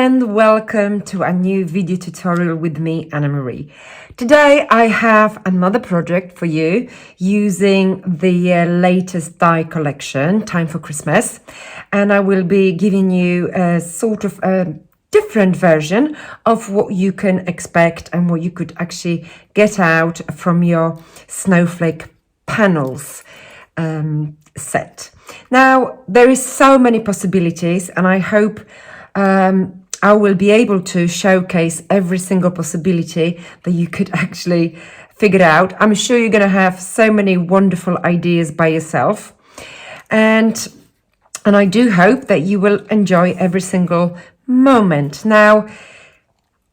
and welcome to a new video tutorial with me, Anna Marie. Today I have another project for you using the latest die collection, Time for Christmas, and I will be giving you a sort of a different version of what you can expect and what you could actually get out from your Snowflake Panels set. Now, there is so many possibilities, and I hope I will be able to showcase every single possibility that you could actually figure out. I'm sure you're going to have so many wonderful ideas by yourself, and I do hope that you will enjoy every single moment. Now,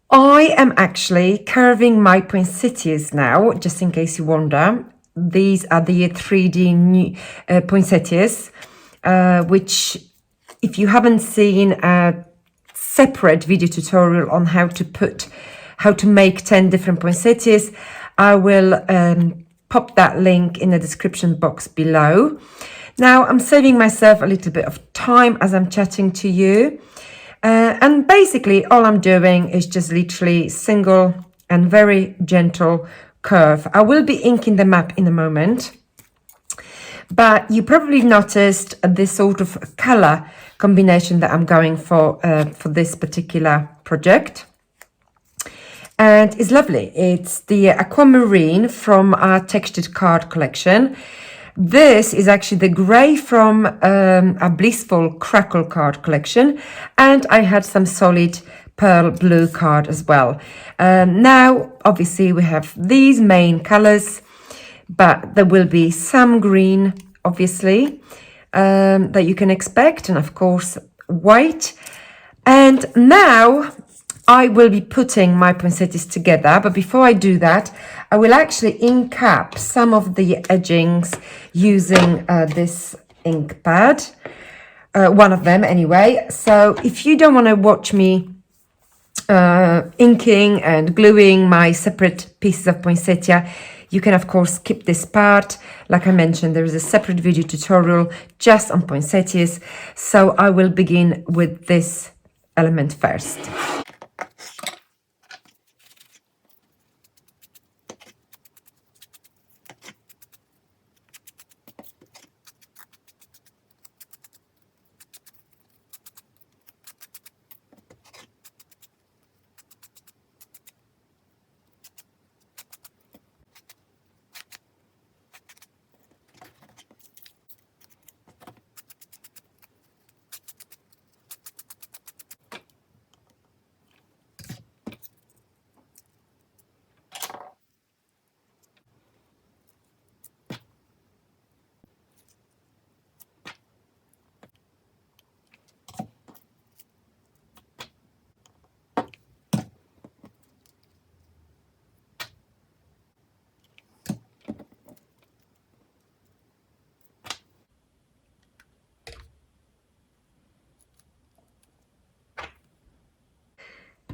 I am actually curving my poinsettias now, just in case you wonder. These are the 3D poinsettias, which, if you haven't seen a separate video tutorial on how to make 10 different poinsettias, I will pop that link in the description box below. Now, I'm saving myself a little bit of time as I'm chatting to you. And basically, all I'm doing is just literally single and very gentle curve. I will be inking them up in a moment, but you probably noticed this sort of color combination that I'm going for this particular project. And it's lovely. It's the aquamarine from our textured card collection. This is actually the grey from a Blissful Crackle card collection, and I had some solid pearl blue card as well. Now, obviously, we have these main colours, but there will be some green, obviously, that you can expect, and of course, white. And now I will be putting my poinsettias together, but before I do that, I will actually ink up some of the edgings using this ink pad, one of them anyway. So if you don't want to watch me inking and gluing my separate pieces of poinsettia, you can of course skip this part. Like I mentioned, there is a separate video tutorial just on poinsettias, so I will begin with this element first.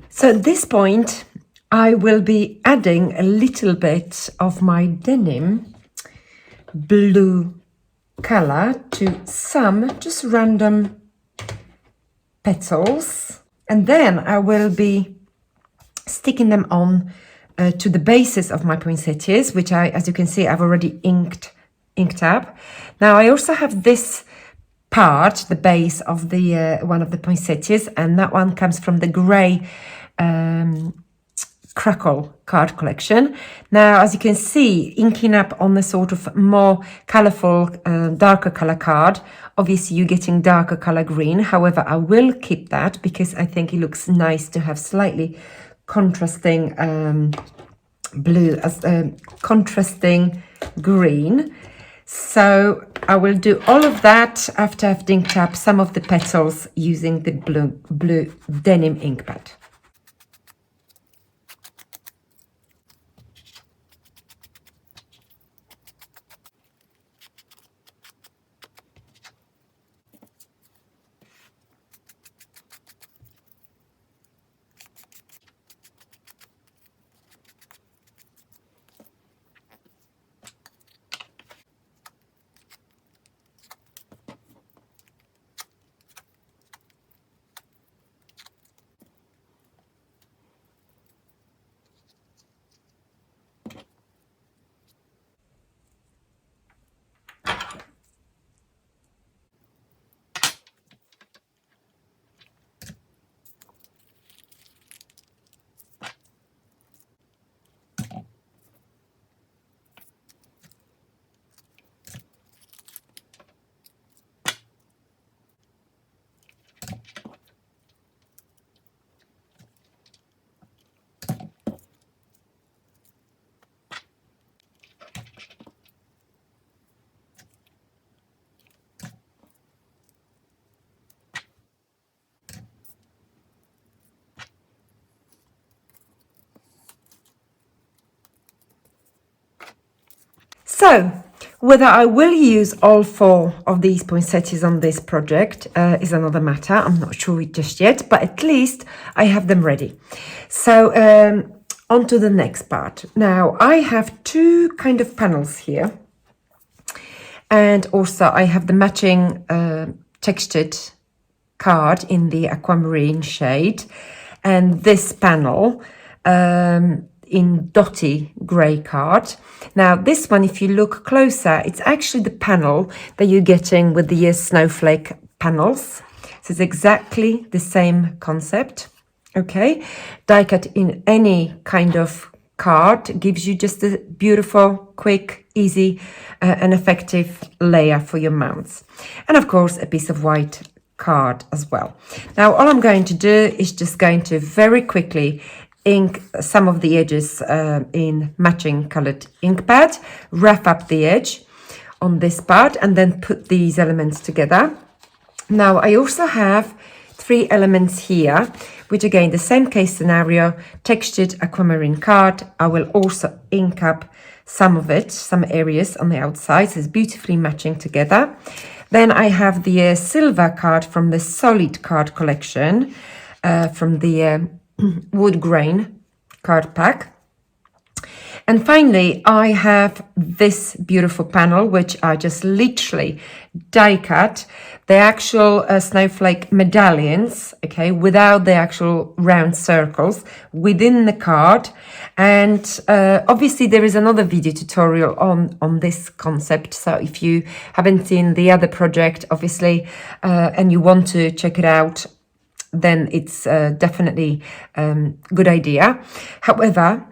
So at this point, I will be adding a little bit of my denim blue color to some just random petals. And then I will be sticking them on to the bases of my poinsettias, which as you can see, I've already inked up. Now I also have this part, the base of the one of the poinsettias, and that one comes from the grey Crackle card collection. Now, as you can see, inking up on the sort of more colorful, darker color card, obviously you're getting darker color green. However, I will keep that because I think it looks nice to have slightly contrasting blue as contrasting green. So I will do all of that after I've inked up some of the petals using the blue denim ink pad. So, whether I will use all 4 of these poinsettias on this project is another matter. I'm not sure just yet, but at least I have them ready. So, on to the next part. Now, I have 2 kind of panels here. And also I have the matching textured card in the aquamarine shade. And this panel in dotty grey card. Now this one, if you look closer, it's actually the panel that you're getting with the Snowflake panels. So it's exactly the same concept. Okay, die cut in any kind of card gives you just a beautiful, quick, easy and effective layer for your mounts. And of course, a piece of white card as well. Now, all I'm going to do is just going to very quickly ink some of the edges in matching colored ink pad, wrap up the edge on this part, and then put these elements together. Now, I also have 3 elements here, which again, the same case scenario, textured aquamarine card. I will also ink up some of it, some areas on the outside, so it's beautifully matching together. Then I have the silver card from the solid card collection, from the wood grain card pack. And finally, I have this beautiful panel, which I just literally die cut the actual snowflake medallions, okay, without the actual round circles within the card. And obviously there is another video tutorial on this concept. So if you haven't seen the other project, obviously, and you want to check it out, then it's definitely good idea. However,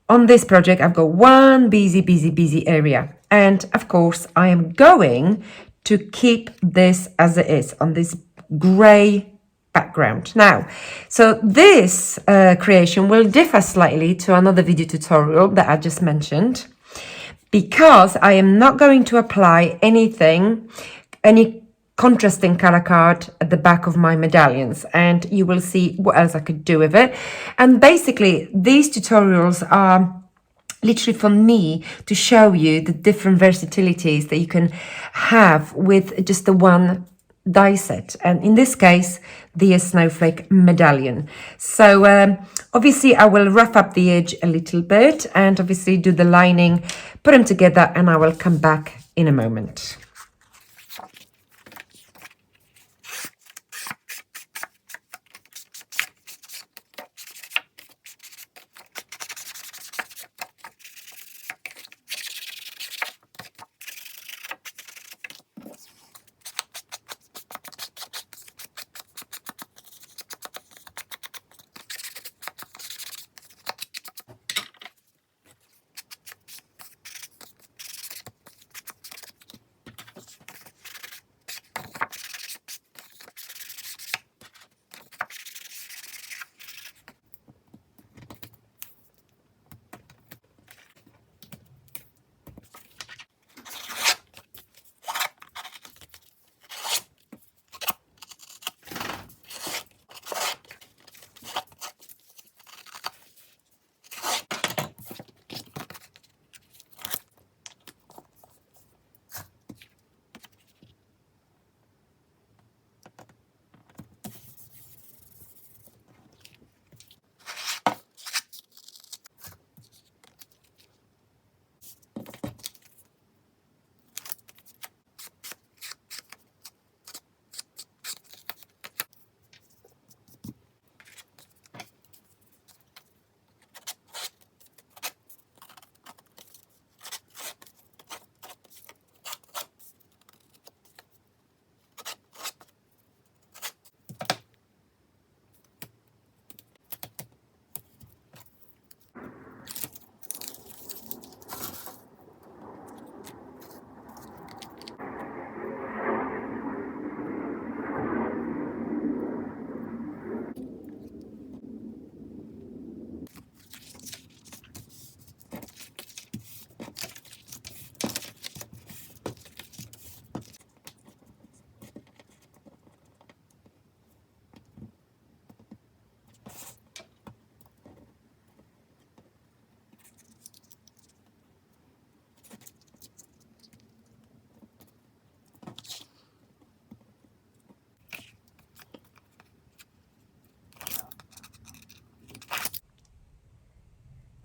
on this project, I've got one busy area. And of course, I am going to keep this as it is on this gray background. Now, so this creation will differ slightly to another video tutorial that I just mentioned, because I am not going to apply any contrasting color card at the back of my medallions, and you will see what else I could do with it. And basically these tutorials are literally for me to show you the different versatilities that you can have with just the one die set, and in this case the snowflake medallion. So obviously I will rough up the edge a little bit and obviously do the lining, put them together, and I will come back in a moment.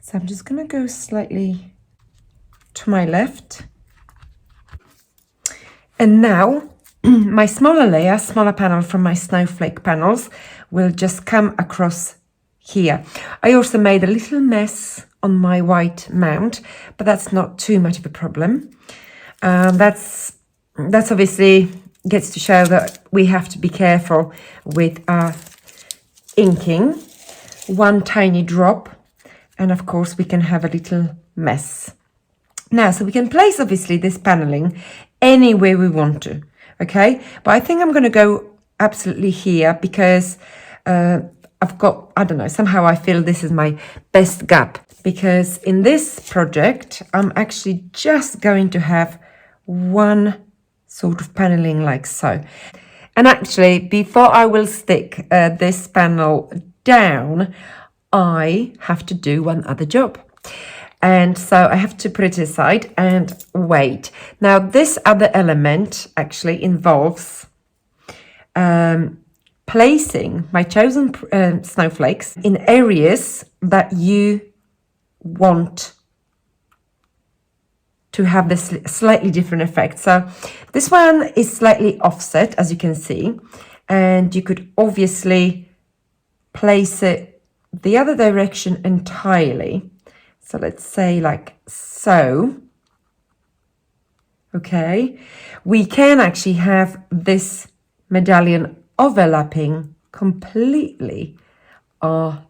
So I'm just going to go slightly to my left. And now my smaller panel from my Snowflake panels will just come across here. I also made a little mess on my white mount, but that's not too much of a problem. That's obviously gets to show that we have to be careful with our inking. One tiny drop, and of course we can have a little mess. Now, so we can place obviously this paneling anywhere we want to, okay? But I think I'm going to go absolutely here because I've got, I don't know, somehow I feel this is my best gap, because in this project I'm actually just going to have one sort of paneling like so. And actually, before I will stick this panel down, I have to do one other job. And so I have to put it aside and wait. Now, this other element actually involves placing my chosen snowflakes in areas that you want to have this slightly different effect. So this one is slightly offset, as you can see, and you could obviously place it the other direction entirely. So let's say like so. Okay, we can actually have this medallion overlapping completely our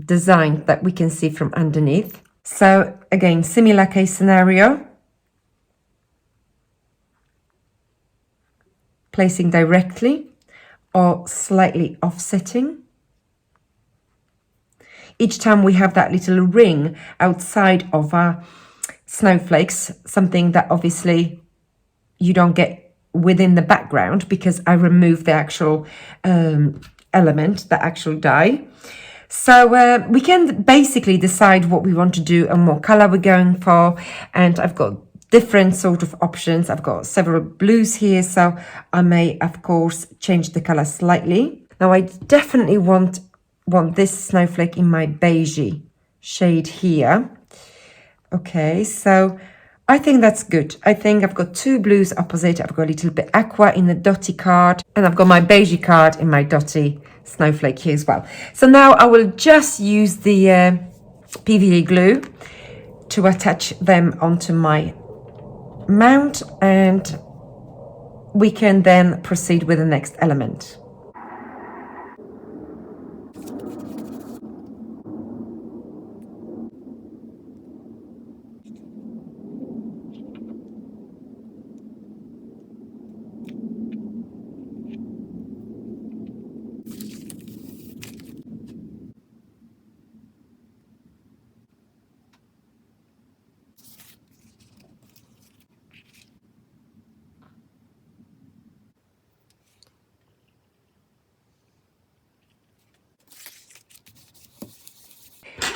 design that we can see from underneath. So again, similar case scenario, placing directly or slightly offsetting. Each time we have that little ring outside of our snowflakes, something that obviously you don't get within the background because I removed the actual element, the actual die. So we can basically decide what we want to do and what color we're going for. And I've got different sort of options. I've got several blues here, so I may, of course, change the color slightly. Now, I definitely want this snowflake in my beigey shade here. Okay, so I think that's good. I think I've got two blues opposite. I've got a little bit aqua in the dotty card, and I've got my beigey card in my dotty snowflake here as well. So now I will just use the PVA glue to attach them onto my mount, and we can then proceed with the next element.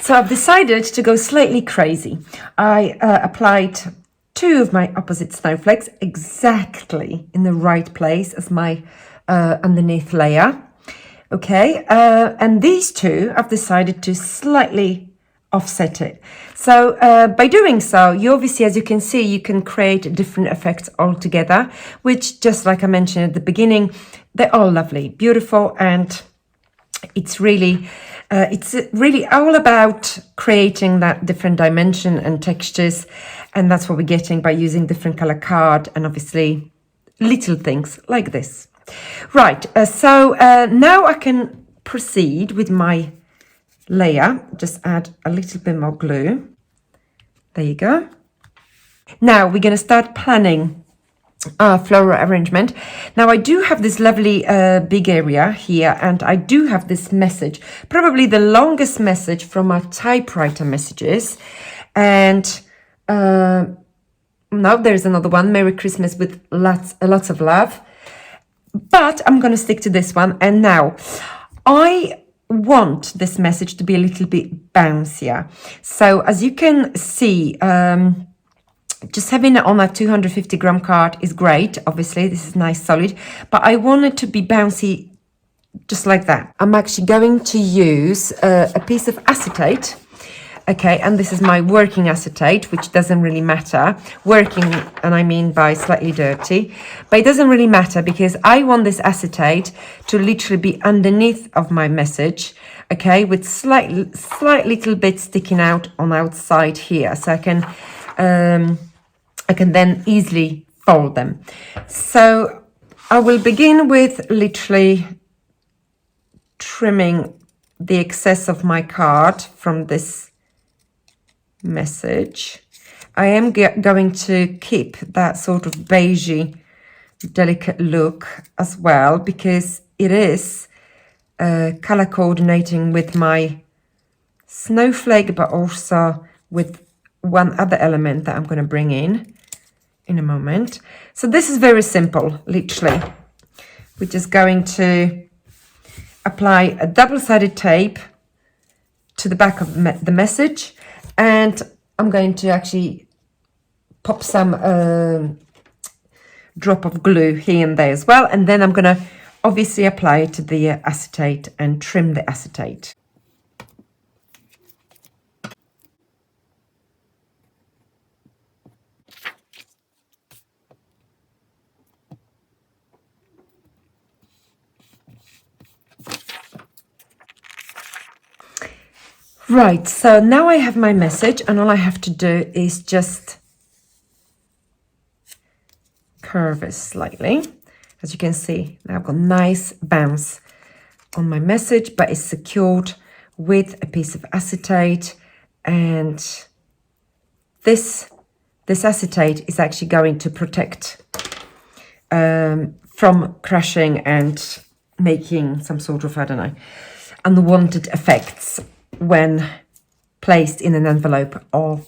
So I've decided to go slightly crazy. I applied two of my opposite snowflakes exactly in the right place as my underneath layer. Okay, and these two I've decided to slightly offset it. So by doing so, you obviously, as you can see, you can create different effects altogether, which, just like I mentioned at the beginning, they're all lovely, beautiful, and it's really all about creating that different dimension and textures, and that's what we're getting by using different color card and obviously little things like this. Right, so now I can proceed with my layer. Just add a little bit more glue. There you go. Now we're going to start planning floral arrangement. Now I do have this lovely big area here, and I do have this message, probably the longest message from our typewriter messages. And now there's another one, Merry Christmas with lots of love. But I'm going to stick to this one. And now I want this message to be a little bit bouncier. So as you can see, just having it on a 250 gram card is great. Obviously, this is nice, solid, but I want it to be bouncy just like that. I'm actually going to use a piece of acetate Okay, and this is my working acetate, which doesn't really matter. Working, and I mean by slightly dirty, but it doesn't really matter because I want this acetate to literally be underneath of my message, okay, with slight little bit sticking out on outside here, so I can then easily fold them. So I will begin with literally trimming the excess of my card from this message. I am going to keep that sort of beigey, delicate look as well, because it is color coordinating with my snowflake, but also with one other element that I'm going to bring in a moment. So this is very simple, literally. We're just going to apply a double-sided tape to the back of the message, and I'm going to actually pop some drop of glue here and there as well, and then I'm going to obviously apply it to the acetate and trim the acetate. Right, so now I have my message, and all I have to do is just curve it slightly. As you can see, now I've got nice bounce on my message, but it's secured with a piece of acetate, and this acetate is actually going to protect from crashing and making some sort of, I don't know, unwanted effects when placed in an envelope or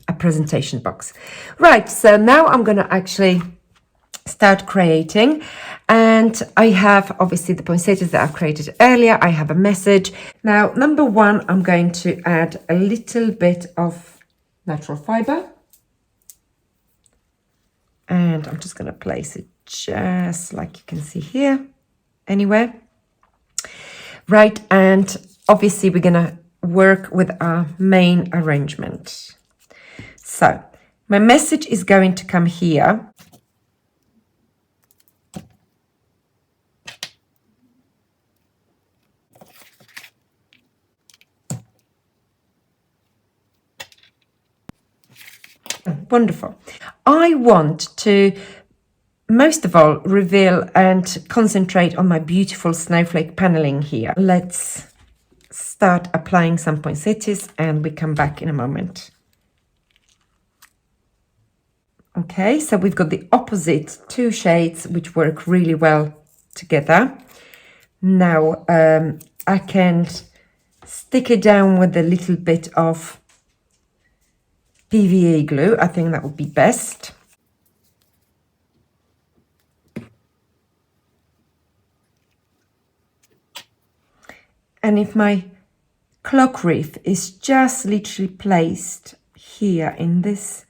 a presentation box. Right, so now I'm going to actually start creating, and I have obviously the poinsettias that I've created earlier. I have a message. Now, number one, I'm going to add a little bit of natural fiber, and I'm just going to place it just like you can see here, anywhere. Right, and obviously we're going to work with our main arrangement. So my message is going to come here. Wonderful. I want to, most of all, reveal and concentrate on my beautiful snowflake paneling here. Let's start applying some poinsettias, and we come back in a moment. Okay, so we've got the opposite two shades which work really well together. Now I can stick it down with a little bit of PVA glue. I think that would be best. And if my clock wreath is just literally placed here in this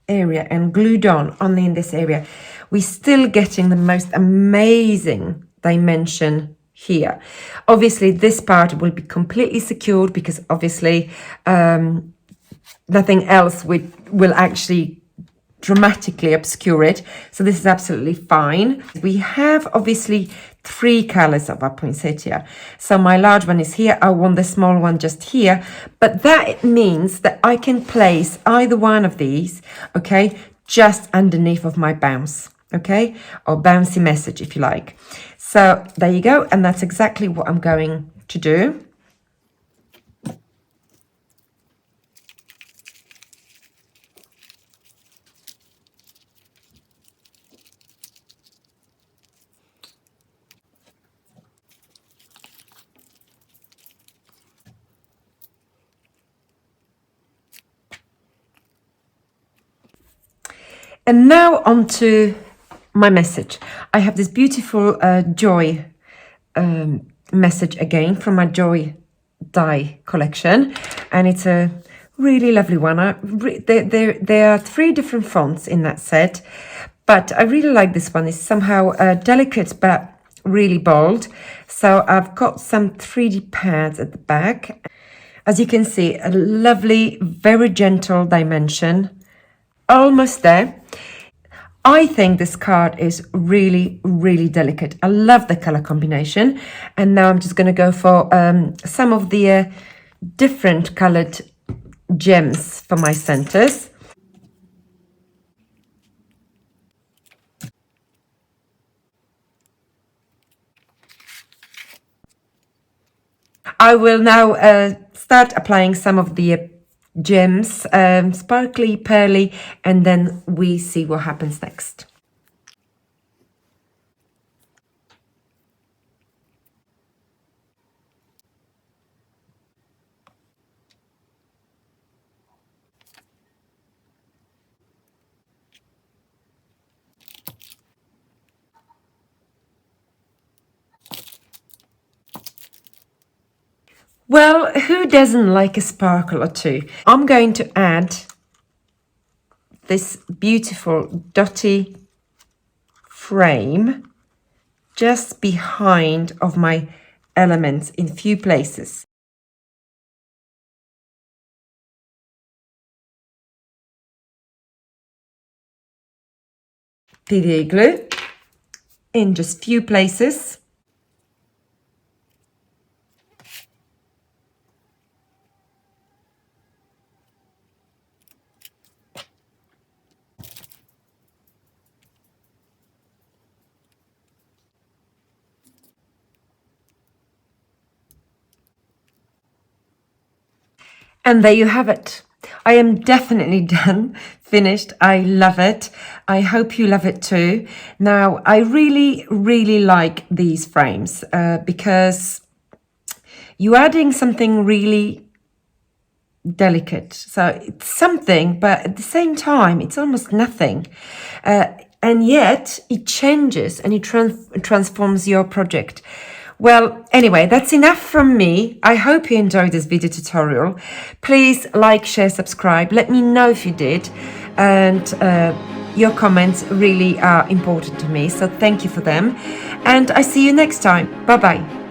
area and glued on only in this area, we're still getting the most amazing dimension here. Obviously this part will be completely secured because obviously nothing else will actually dramatically obscure it, so this is absolutely fine. We have obviously 3 colors of our poinsettia, so my large one is here. I want the small one just here, but that means that I can place either one of these, okay, just underneath of my bounce, okay, or bouncy message if you like. So there you go, and that's exactly what I'm going to do. And now on to my message. I have this beautiful joy message again from my Joy die collection, and it's a really lovely one. There are 3 different fonts in that set, but I really like this one. It's somehow delicate but really bold. So I've got some 3D pads at the back. As you can see, a lovely, very gentle dimension. Almost there. I think this card is really, really delicate. I love the color combination. And now I'm just going to go for some of the different colored gems for my centers. I will now start applying some of the gems, sparkly, pearly, and then we see what happens next. Well, who doesn't like a sparkle or two? I'm going to add this beautiful dotty frame just behind of my elements in few places. PVA glue in just few places. And there you have it. I am definitely done, finished. I love it. I hope you love it too. Now, I really, really like these frames because you're adding something really delicate. So it's something, but at the same time, it's almost nothing. And yet it changes and it transforms your project. Well, anyway, that's enough from me. I hope you enjoyed this video tutorial. Please like, share, subscribe. Let me know if you did. And your comments really are important to me. So thank you for them. And I see you next time. Bye-bye.